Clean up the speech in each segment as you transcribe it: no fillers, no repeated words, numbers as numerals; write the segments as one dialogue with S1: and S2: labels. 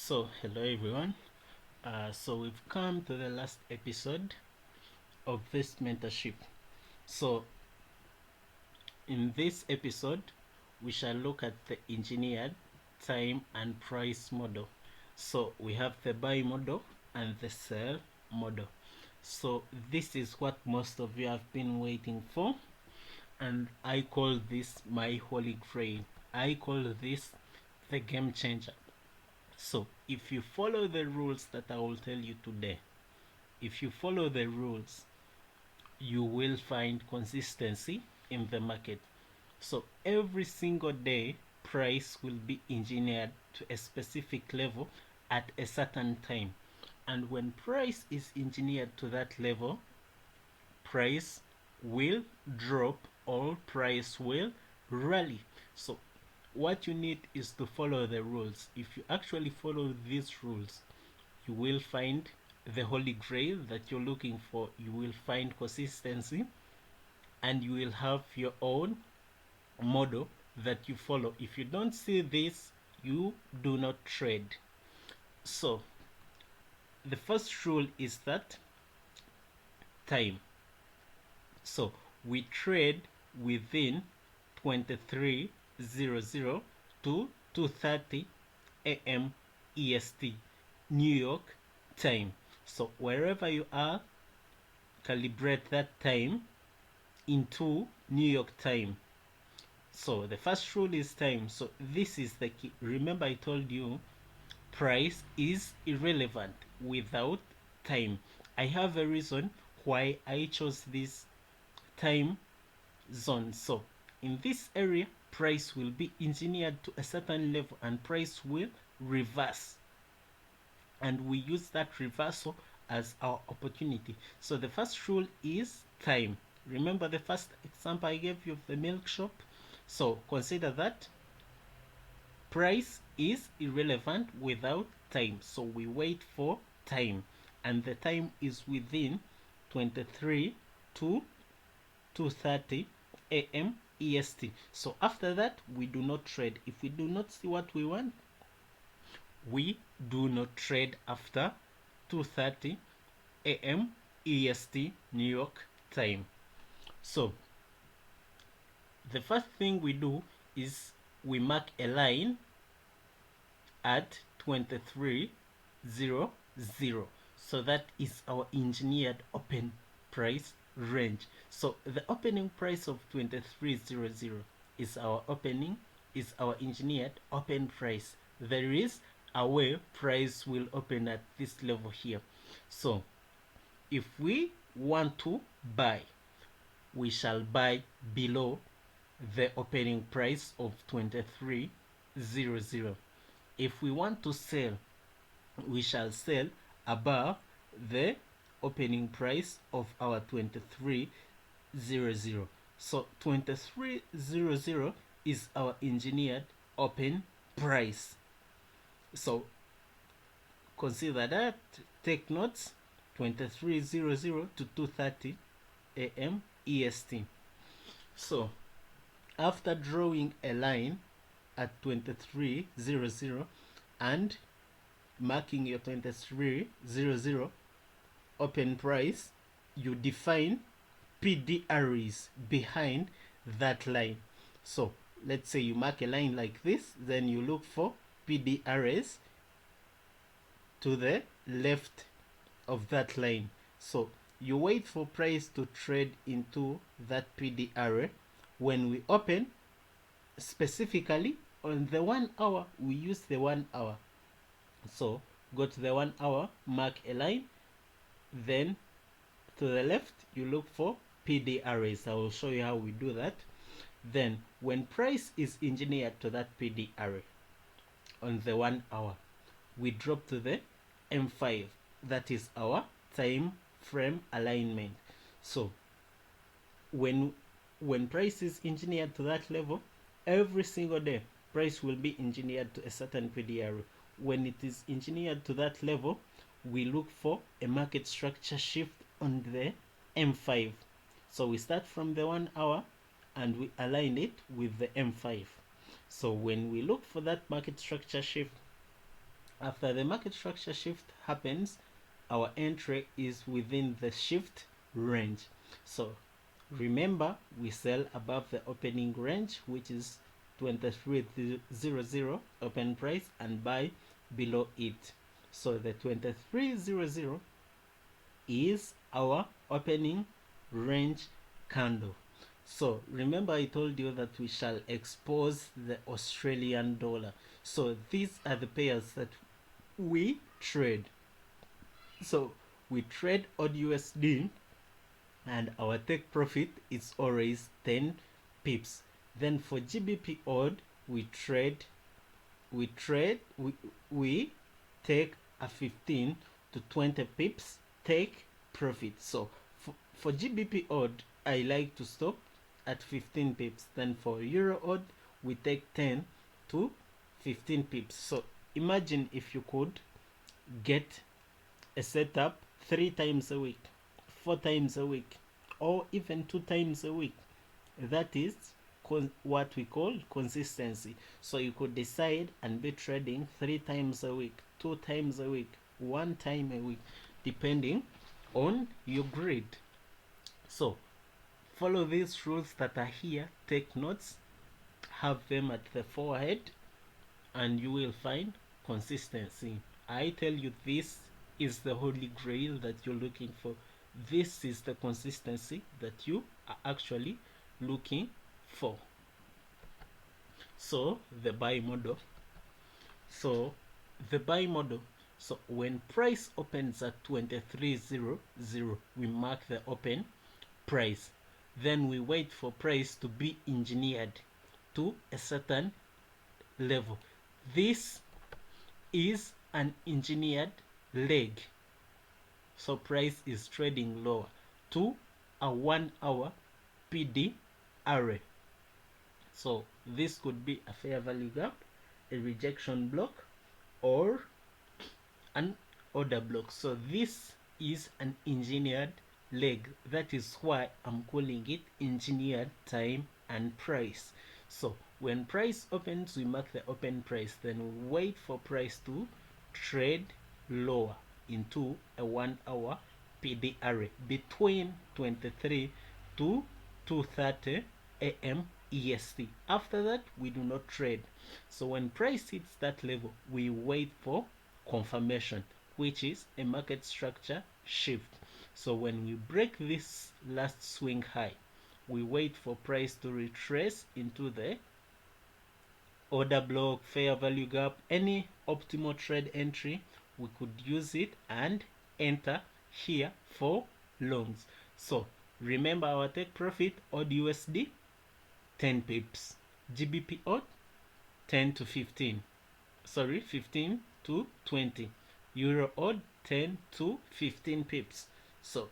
S1: Hello everyone. We've come to the last episode of this mentorship. So, in this episode, we shall look at the engineered time and price model. So, we have the buy model and the sell model. So, this is what most of you have been waiting for, and I call this my holy grail. I call this the game changer. So, if you follow the rules that I will tell you today, if you follow the rules, you will find consistency in the market. So, every single day, price will be engineered to a specific level at a certain time. And when price is engineered to that level, price will drop or price will rally. So, what you need is to follow the rules. If you actually follow these rules, you will find the holy grail that you're looking for. You will find consistency and you will have your own model that you follow. If you don't see this, you do not trade. So, the first rule is that time. So, we trade within 23:00 to 2:30 a.m. EST, New York time. So wherever you are, calibrate that time into New York time. So the first rule is time. So this is the key. Remember, I told you price is irrelevant without time. I have a reason why I chose this time zone. So in this area, price will be engineered to a certain level and price will reverse, and we use that reversal as our opportunity. So the first rule is time. Remember the first example I gave you of the milk shop? So consider that price is irrelevant without time. So we wait for time, and the time is within 23 to 2:30 a.m. EST. So after that, we do not trade. If we do not see what we want, we do not trade after 2:30 a.m. EST New York time. So the first thing we do is we mark a line at 23:00. So that is our engineered open price range. So the opening price of 23:00 is our engineered open price. There is a way price will open at this level here. So if we want to buy, we shall buy below the opening price of 23:00. If we want to sell, we shall sell above the opening price of our 23:00. So 23:00 is our engineered open price. So consider that, take notes, 23:00 to 2:30 a.m. EST. So after drawing a line at 23:00 and marking your 23:00 open price, you define PDRs behind that line. So let's say you mark a line like this, then you look for PDRs to the left of that line. So you wait for price to trade into that PDR. When we open, specifically on the 1 hour, we use the 1 hour. So go to the 1 hour, mark a line, then to the left you look for PDRs. I will show you how we do that. Then when price is engineered to that PDR on the 1 hour, we drop to the M5. That is our time frame alignment. So when price is engineered to that level, every single day price will be engineered to a certain PDR. When it is engineered to that level, we look for a market structure shift on the M5. So we start from the 1 hour and we align it with the M5. So when we look for that market structure shift After the market structure shift happens, our entry is within the shift range. So remember, we sell above the opening range, which is 2300 open price, and buy below it. So the 2300 is our opening range candle. So remember, I told you that we shall expose the Australian dollar. So these are the pairs that we trade. So we trade odd USD, and our take profit is always 10 pips. Then for GBP odd, we take a 15 to 20 pips take profit. So for GBP odd, I like to stop at 15 pips. Then for Euro odd, we take 10 to 15 pips. So imagine if you could get a setup 3 times a week, 4 times a week, or even 2 times a week. That is what we call consistency. So you could decide and be trading 3 times a week, 2 times a week, 1 time a week, depending on your grid. So follow these rules that are here, take notes, have them at the forehead, and you will find consistency. I tell you, this is the holy grail that you're looking for. This is the consistency that you are actually looking for. So the buy model. So when price opens at 2300, we mark the open price. Then we wait for price to be engineered to a certain level. This is an engineered leg. So price is trading lower to a 1 hour PD array. So this could be a fair value gap, a rejection block, or an order block. So this is an engineered leg. That is why I'm calling it engineered time and price. So when price opens, we mark the open price, then we wait for price to trade lower into a 1 hour PD array between 23 to 2:30 a.m. EST. After that, we do not trade. So when price hits that level, we wait for confirmation, which is a market structure shift. So when we break this last swing high, we wait for price to retrace into the order block, fair value gap, any optimal trade entry. We could use it and enter here for longs. So remember, our take profit odd USD 10 pips, GBP odd 10 to 15, 15 to 20, Euro odd 10 to 15 pips. So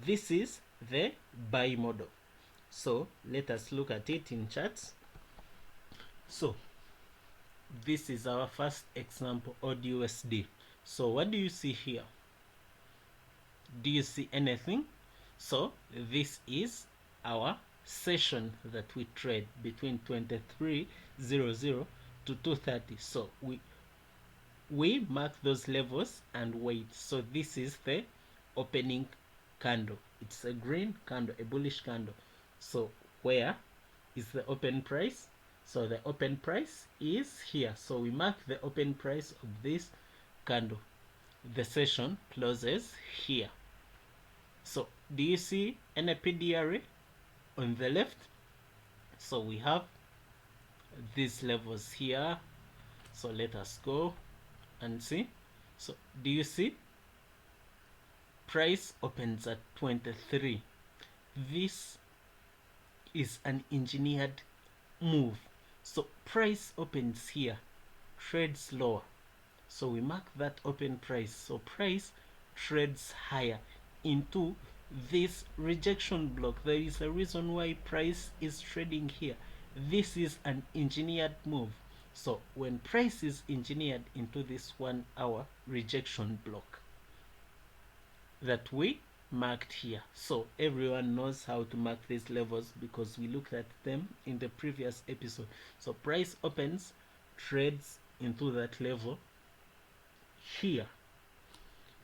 S1: this is the buy model. So let us look at it in charts. So this is our first example, odd USD. So what do you see here? Do you see anything? So this is our session that we trade between 2300 to 230. So we mark those levels and wait. So this is the opening candle. It's a green candle, a bullish candle. So where is the open price? So the open price is here. So we mark the open price of this candle. The session closes here. So do you see any PD array on the left? So we have these levels here. So let us go and see. So do you see? Price opens at 23. This is an engineered move. So price opens here, trades lower. So we mark that open price. So price trades higher into this rejection block. There is a reason why price is trading here. This is an engineered move. So when price is engineered into this 1 hour rejection block that we marked here. So everyone knows how to mark these levels because we looked at them in the previous episode. So price opens, trades into that level, here.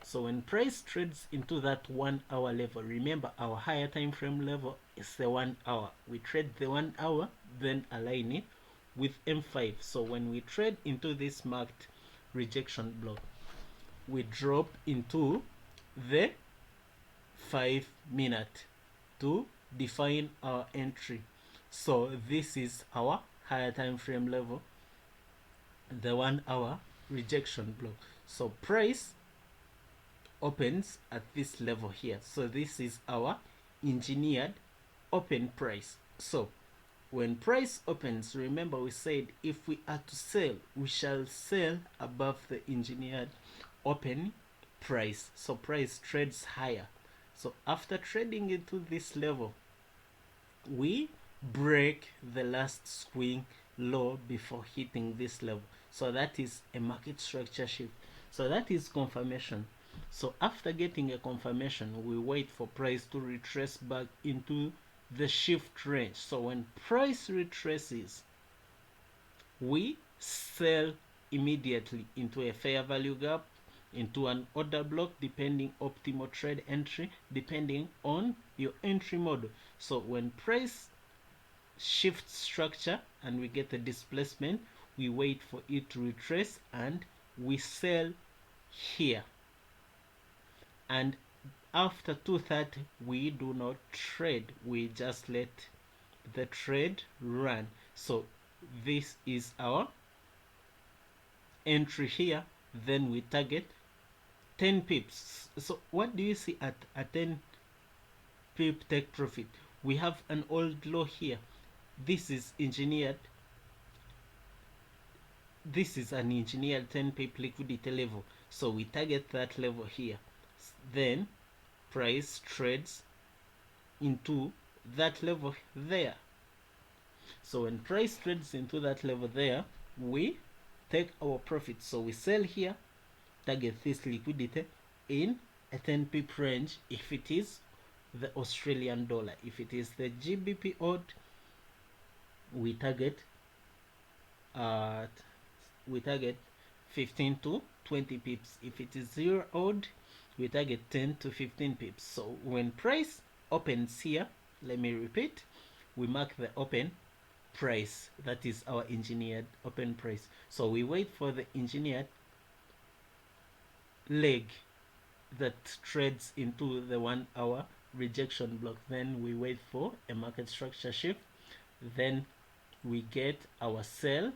S1: So when price trades into that 1 hour level, remember our higher time frame level is the 1 hour. We trade the 1 hour, then align it with M5. So when we trade into this marked rejection block, we drop into the 5-minute to define our entry. So this is our higher time frame level, the 1 hour rejection block. So price opens at this level here. So this is our engineered open price. So when price opens, remember we said if we are to sell, we shall sell above the engineered open price. So price trades higher. So after trading into this level, we break the last swing low before hitting this level. So that is a market structure shift. So that is confirmation. So after getting a confirmation, we wait for price to retrace back into the shift range. So when price retraces, we sell immediately into a fair value gap, into an order block, depending optimal trade entry, depending on your entry model. So when price shifts structure and we get a displacement, we wait for it to retrace and we sell here. And after 2:30, we do not trade, we just let the trade run. So this is our entry here. Then we target 10 pips. So what do you see at a 10 pip take profit? We have an old low here. This is engineered. This is an engineered 10 pip liquidity level. So we target that level here. Then price trades into that level there. So when price trades into that level there, we take our profit. So we sell here, target this liquidity in a 10 pip range if it is the Australian dollar. If it is the GBP odd, we target 15 to 20 pips. If it is euro odd, we target 10 to 15 pips. So when price opens here, let me repeat, we mark the open price. That is our engineered open price. So we wait for the engineered leg that trades into the 1 hour rejection block. Then we wait for a market structure shift. Then we get our sell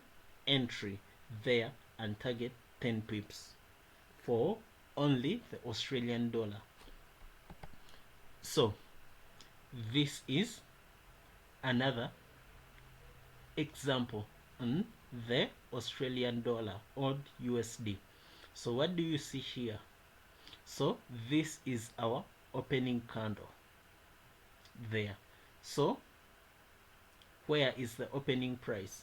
S1: entry there and target 10 pips for only the Australian dollar. So this is another example on the Australian dollar or USD. So what do you see here? So this is our opening candle there. So where is the opening price?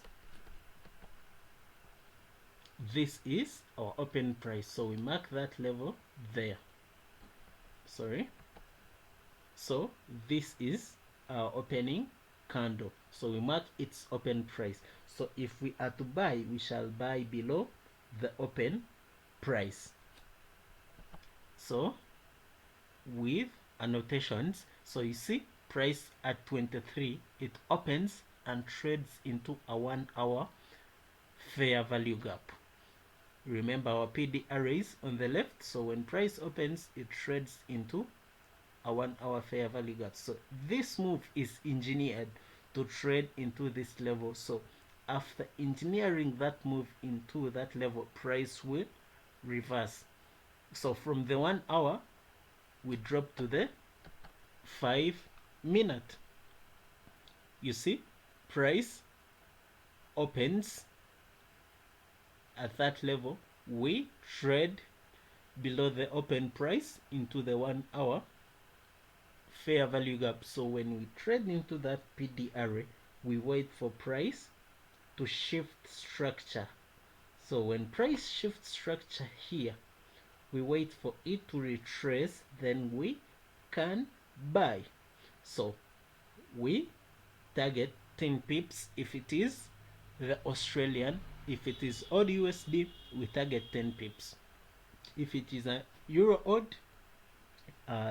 S1: This is our open price. So we mark that level there. Sorry. So this is our opening candle. So we mark its open price. So if we are to buy, we shall buy below the open price. So with annotations, so you see price at 23, it opens and trades into a 1 hour fair value gap. Remember our PD arrays on the left. So when price opens, it trades into a 1 hour fair value gap. So this move is engineered to trade into this level. So after engineering that move into that level, price will reverse. So from the 1 hour, we drop to the 5-minute. You see, price opens at that level. We trade below the open price into the 1 hour fair value gap. So when we trade into that PD array, we wait for price to shift structure. So when price shifts structure here, we wait for it to retrace, then we can buy. So we target 10 pips if it is the Australian. If it is odd USD, we target 10 pips. If it is a euro odd,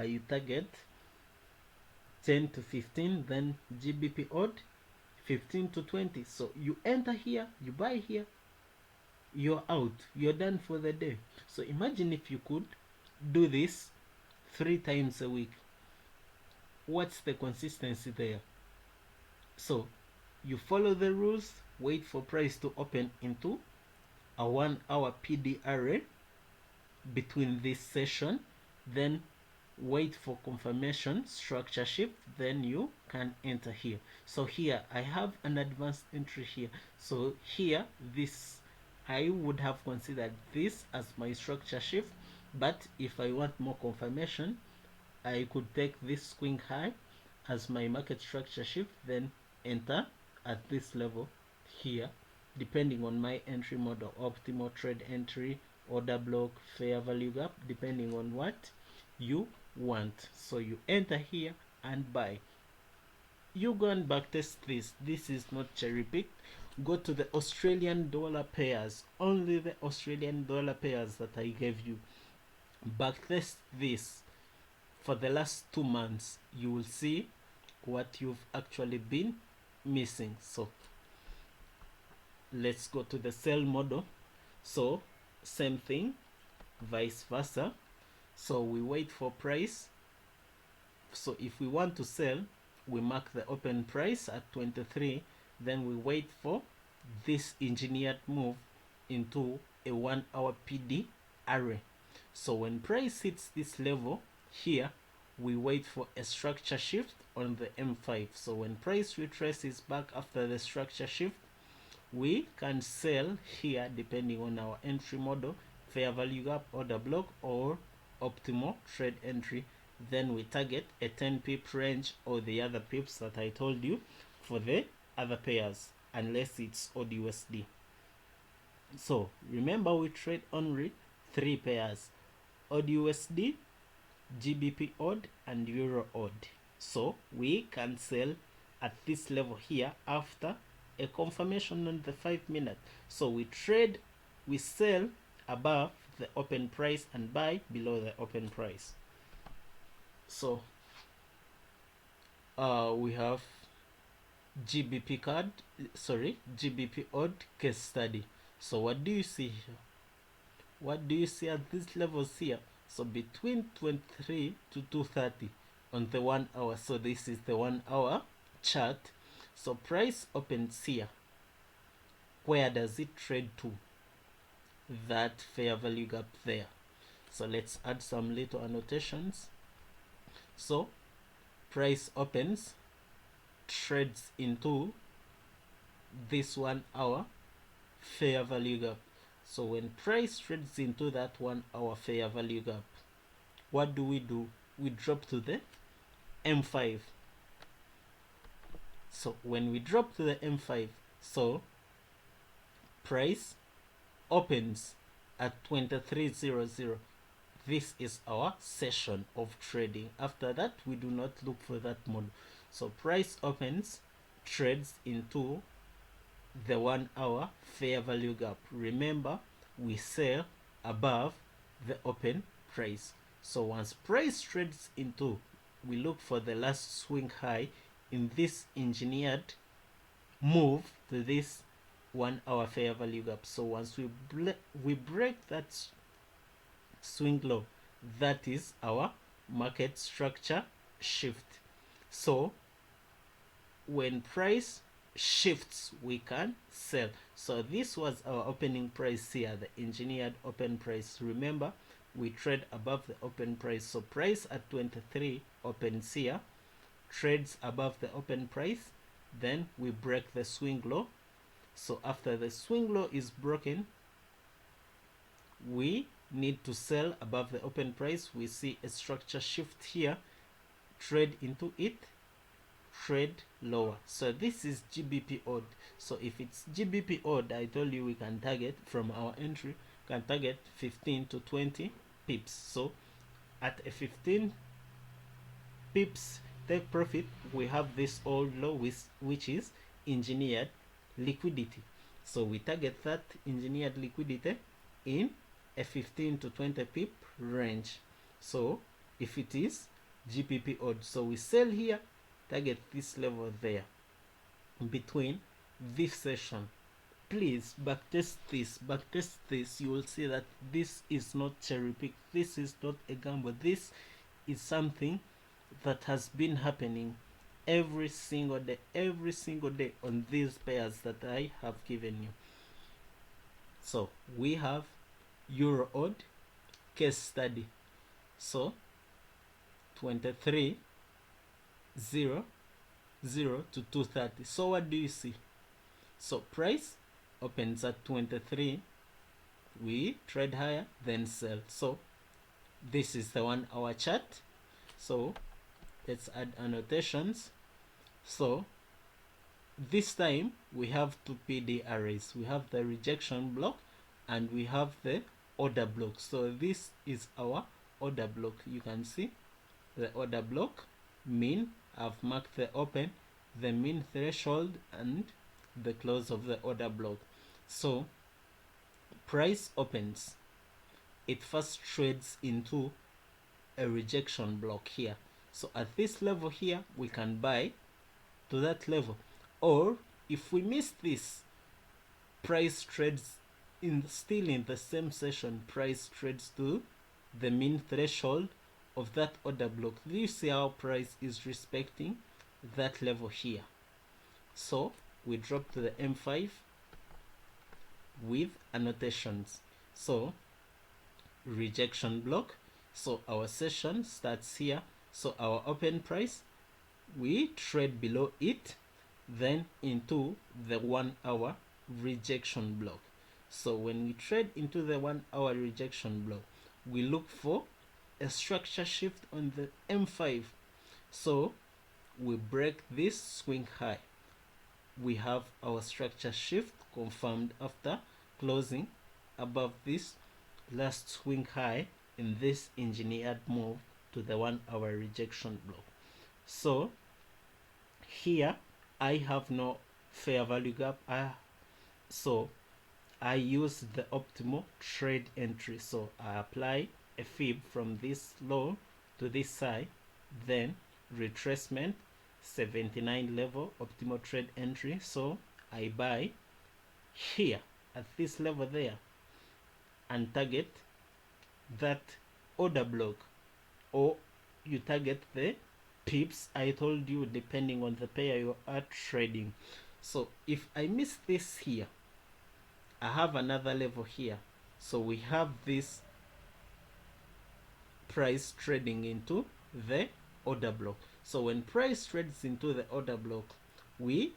S1: you target 10 to 15, then GBP odd 15 to 20. So you enter here, you buy here, you're out, you're done for the day. So imagine if you could do this 3 times a week. What's the consistency there? So you follow the rules, wait for price to open into a 1 hour PD array between this session, then wait for confirmation, structure shift, then you can enter here. So here I have an advanced entry here. So here, this, I would have considered this as my structure shift, but if I want more confirmation, I could take this swing high as my market structure shift, then enter at this level here, depending on my entry model, optimal trade entry, order block, fair value gap, depending on what you want. So you enter here and buy. You go and backtest this. This is not cherry picked. Go to the Australian dollar pairs, only the Australian dollar pairs that I gave you. Backtest this for the last 2 months. You will see what you've actually been missing. So let's go to the sell model. So same thing, vice versa. So we wait for price. So if we want to sell, we mark the open price at 23, then we wait for this engineered move into a 1 hour PD array. So when price hits this level here, we wait for a structure shift on the M5. So when price retraces back after the structure shift, we can sell here depending on our entry model, fair value gap, order block, or optimal trade entry. Then we target a 10 pip range or the other pips that I told you for the other pairs, unless it's odd USD. So remember, we trade only 3 pairs: odd USD, GBP odd, and euro odd. So we can sell at this level here after a confirmation on the 5 minute. So we sell above the open price and buy below the open price. So we have GBP odd case study. So what do you see here? What do you see at these levels here? So between 23 to 230 on the 1 hour. So this is the 1 hour chart. So price opens here. Where does it trade to? That fair value gap there. So let's add some little annotations. So price opens, trades into this 1 hour fair value gap. So when price trades into that 1 hour fair value gap, what do? We drop to the M5. So when we drop to the M5, so price opens at 23.00. This is our session of trading. After that, we do not look for that model. So price opens, trades into the 1 hour fair value gap. Remember, we sell above the open price. So once price trades into, we look for the last swing high in this engineered move to this 1 hour fair value gap. So once we break that swing low, that is our market structure shift. So when price shifts, we can sell. So this was our opening price here, the engineered open price. Remember, we trade above the open price. So price at 23 opens here, trades above the open price, then we break the swing low. So after the swing low is broken, we need to sell above the open price. We see a structure shift here, trade into it, trade lower. So this is GBP odd. So if it's GBP odd, I told you we can target from our entry, can target 15 to 20 pips. So at a 15 pips take profit, we have this old low, which is engineered liquidity. So we target that engineered liquidity in a 15 to 20 pip range. So if it is GPP odd, so we sell here, target this level there between this session. Please backtest this. You will see that this is not cherry pick, this is not a gamble, this is something that has been happening every single day on these pairs that I have given you. So we have euro odd case study, so 23.00 to 230. So what do you see? So price opens at 23, we trade higher, then sell. So this is the 1 hour chart. So let's add annotations. So this time we have two PD arrays. We have the rejection block and we have the order block. So this is our order block. You can see the order block, mean, I've marked the open, the mean threshold, and the close of the order block. So price opens, it first trades into a rejection block here. So at this level here, we can buy to that level, or if we miss this, price trades still in the same session, price trades to the mean threshold of that order block. You see how price is respecting that level here. So we drop to the M5 with annotations. So rejection block, so our session starts here. So our open price, we trade below it, then into the 1 hour rejection block. So when we trade into the 1 hour rejection block, we look for a structure shift on the M5. So we break this swing high. We have our structure shift confirmed after closing above this last swing high in this engineered move to the 1 hour rejection block. So here I have no fair value gap, so I use the optimal trade entry. So I apply a fib from this low to this high, then retracement 79 level, optimal trade entry. So I buy here at this level there and target that order block, or you target the pips I told you depending on the pair you are trading. So if I miss this here, I have another level here. So we have this price trading into the order block. So when price trades into the order block, we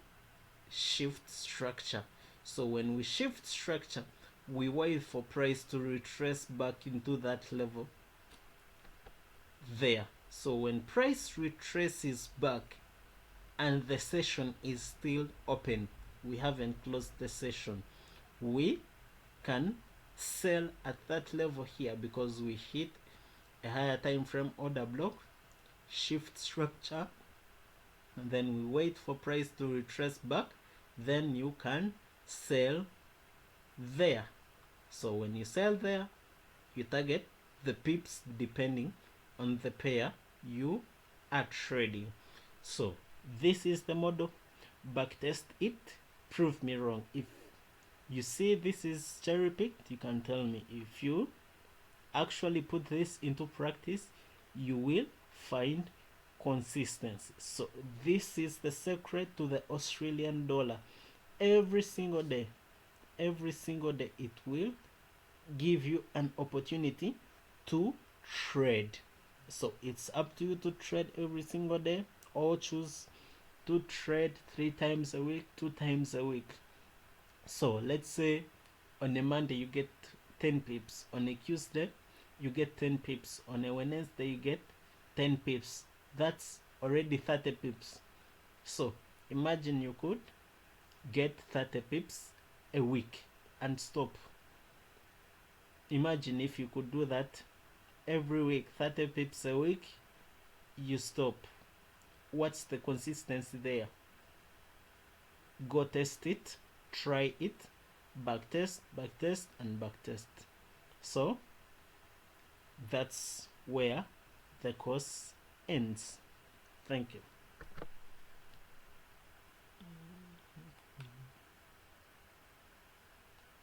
S1: shift structure. So when we shift structure, we wait for price to retrace back into that level there. So when price retraces back and the session is still open, we haven't closed the session, we can sell at that level here because we hit a higher time frame order block, shift structure, and then we wait for price to retrace back, then you can sell there. So when you sell there, you target the pips depending on the pair you are trading. So this is the model. Backtest it, prove me wrong. If you see this is cherry picked, you can tell me. If you actually put this into practice, you will find consistency. So this is the secret to the Australian dollar. Every single day it will give you an opportunity to trade. So it's up to you to trade every single day, or choose to trade 3 times a week, 2 times a week. So let's say on a Monday you get 10 pips, on a Tuesday you get 10 pips, on a Wednesday you get 10 pips. That's already 30 pips. So imagine you could get 30 pips a week and stop. Imagine if you could do that every week, 30 pips a week, you stop. What's the consistency there? Go test it, try it, backtest, and backtest. So that's where the course ends. Thank you.